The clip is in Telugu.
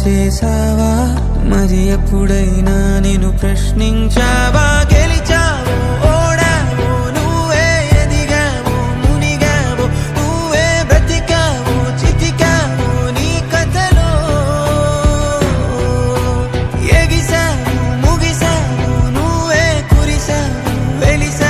చేసావా మరి ఎప్పుడైనా నేను ప్రశ్నించావా గెలిచావో ఓడావో నువ్వే ఎదిగావో మునిగావో నువ్వే బ్రతికావో చితికావో నీ కథలో ఎగిసావు ముగిసావు నువ్వే కురిసావు వెలిసావు